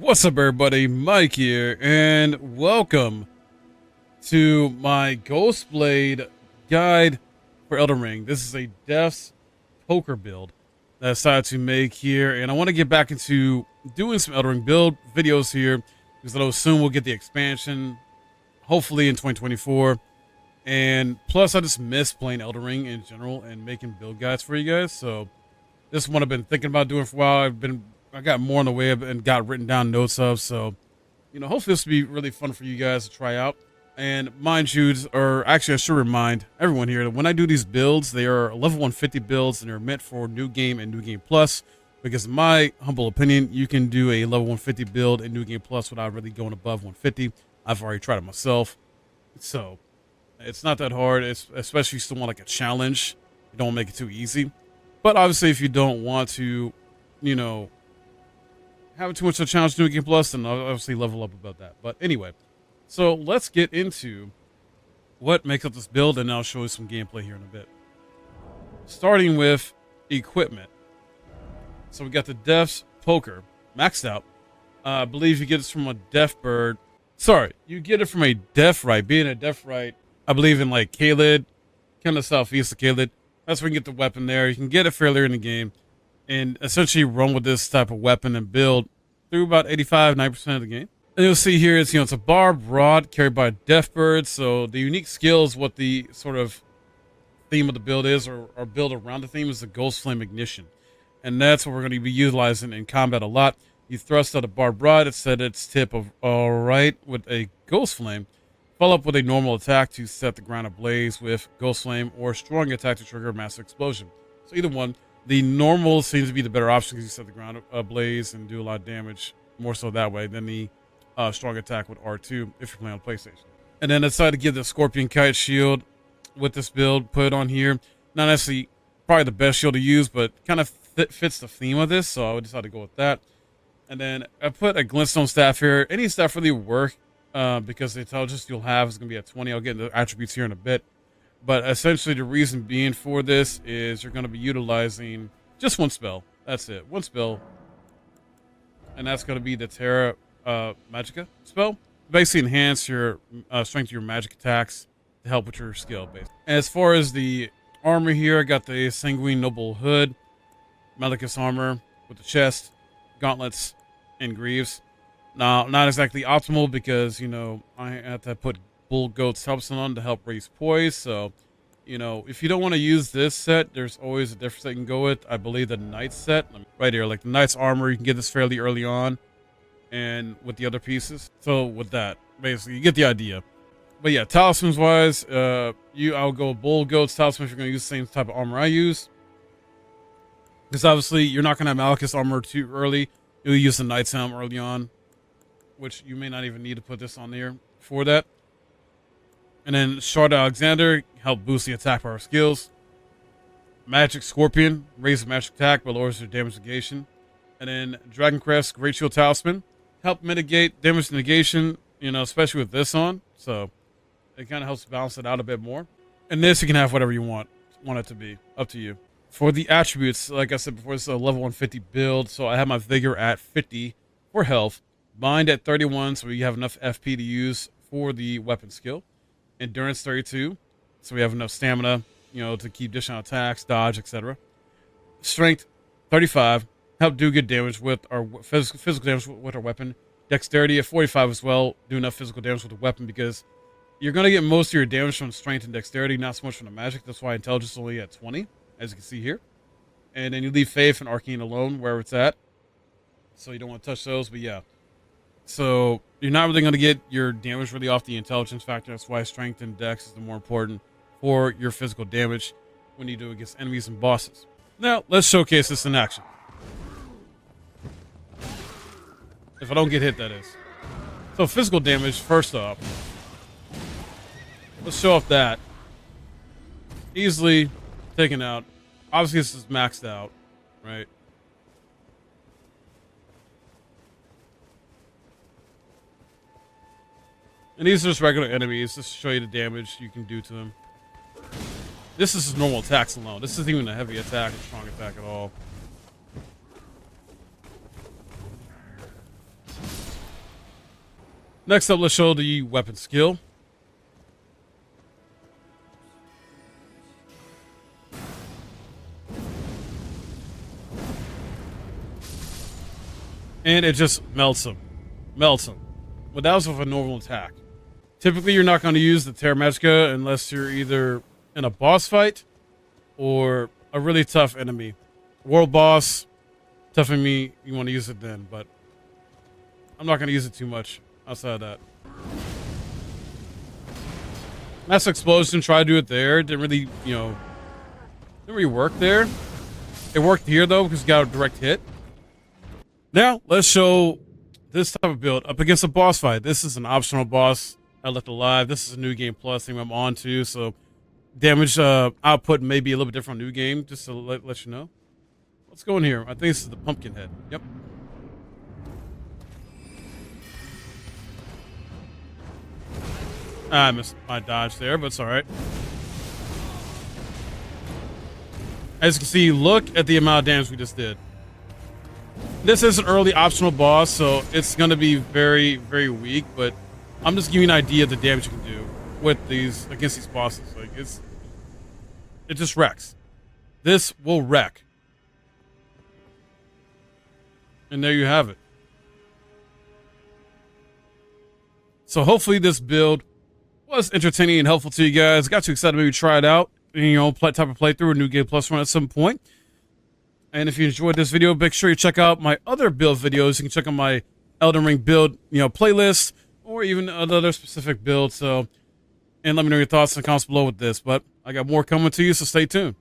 What's up, everybody? Mike here, and welcome to my Ghostblade guide for Elden Ring. This is a Death's poker build that I decided to make here, and I want to get back into doing some Elden Ring build videos here because I know soon we'll get the expansion, hopefully in 2024. And plus, I just miss playing Elden Ring in general and making build guides for you guys. So this is one I've been thinking about doing for a while. I got more on the way and got written down notes of. So, hopefully this will be really fun for you guys to try out. And mind you, or actually I should remind everyone here that when I do these builds, they are level 150 builds and they're meant for new game and new game plus. Because in my humble opinion, you can do a level 150 build in new game plus without really going above 150. I've already tried it myself. So it's not that hard, especially if you still want like a challenge. You don't make it too easy. But obviously if you don't want to, have too much of a challenge to New Game Plus, then I'll obviously level up about that. But anyway, so let's get into what makes up this build, and I'll show you some gameplay here in a bit. Starting with equipment. So we got the Death's Poker maxed out. I believe you get this from a Death Bird. Sorry, you get it from a Death Right. Being a Death Right, I believe in like Caelid, kind of southeast of Caelid. That's where you can get the weapon there. You can get it fairly in the game and essentially run with this type of weapon and build through about 85-90% of the game. And you'll see here it's it's a barbed rod carried by a Death Bird. So the unique skill is what the sort of theme of the build is, or build around the theme is the Ghost Flame Ignition. And that's what we're going to be utilizing in combat a lot. You thrust out a barbed rod, it's set its tip of alright with a Ghost Flame. Follow up with a normal attack to set the ground ablaze with Ghost Flame, or strong attack to trigger a massive explosion. So either one. The normal seems to be the better option because you set the ground ablaze and do a lot of damage, more so that way than the strong attack with R2 if you're playing on PlayStation. And then I decided to give the Scorpion Kite shield with this build, put it on here. Not necessarily probably the best shield to use, but kind of fits the theme of this, so I would decide to go with that. And then I put a glintstone staff here. Any staff really work because the intelligence you'll have is going to be at 20. I'll get into the attributes here in a bit. But essentially the reason being for this is you're going to be utilizing just one spell. That's it. One spell. And that's going to be the Terra Magica spell. Basically enhance your strength of your magic attacks to help with your skill. Basically. As far as the armor here, I got the Sanguine Noble Hood, Malicus armor with the chest, gauntlets, and greaves. Now, not exactly optimal because, I have to put Bull Goat's Helpson on to help raise poise. So, if you don't want to use this set, there's always a different set you can go with. I believe the Knight's set, right here, like the Knight's armor, you can get this fairly early on, and with the other pieces. So with that, basically, you get the idea. But yeah, talismans wise, I'll go Bull Goat's Talisman if you're going to use the same type of armor I use. Because obviously, you're not going to have Malicus armor too early. You'll use the Knight's Helm early on, which you may not even need to put this on there for that. And then Shard Alexander, help boost the attack power skills. Magic Scorpion, raise the magic attack but lowers your damage negation. And then Dragon Crest, Great Shield Talisman, help mitigate damage negation, especially with this on. So it kind of helps balance it out a bit more. And this you can have whatever you want it to be, up to you. For the attributes, like I said before, this is a level 150 build. So I have my Vigor at 50 for health, Mind at 31, so you have enough FP to use for the weapon skill. Endurance 32, so we have enough stamina, to keep dishing out attacks, dodge, etc. Strength 35, help do good damage with our physical damage with our weapon. Dexterity at 45 as well, do enough physical damage with the weapon because you're going to get most of your damage from strength and dexterity, not so much from the magic. That's why intelligence is only at 20, as you can see here. And then you leave faith and arcane alone wherever it's at, so you don't want to touch those. But yeah. So you're not really going to get your damage really off the intelligence factor. That's why strength and dex is the more important for your physical damage when you do against enemies and bosses. Now, let's showcase this in action. If I don't get hit, that is. So physical damage, first off. Let's show off that. Easily taken out. Obviously, this is maxed out, right? And these are just regular enemies, just to show you the damage you can do to them. This is just normal attacks alone. This isn't even a heavy attack or strong attack at all. Next up, let's show the weapon skill. And it just melts him. Melts him. But that was with a normal attack. Typically, you're not going to use the Terra Magica unless you're either in a boss fight or a really tough enemy. World boss, tough enemy, you want to use it then. But I'm not going to use it too much outside of that. Mass Explosion, try to do it there. Didn't really, didn't really work there. It worked here, though, because you got a direct hit. Now, let's show this type of build up against a boss fight. This is an optional boss I left alive. This is a New Game Plus thing I'm on to, so damage output may be a little bit different on New Game, just to let you know. Let's go in here. I think this is the pumpkin head. Yep. I missed my dodge there, but it's alright. As you can see, look at the amount of damage we just did. This is an early optional boss, so it's going to be very, very weak, but I'm just giving you an idea of the damage you can do with these, against these bosses. Like, it just wrecks. This will wreck. And there you have it. So hopefully this build was entertaining and helpful to you guys. Got you excited to maybe try it out in your own type of playthrough or New Game Plus run at some point. And if you enjoyed this video, make sure you check out my other build videos. You can check out my Elden Ring build, playlist, or even another specific build. So, and let me know your thoughts in the comments below with this. But I got more coming to you, so stay tuned.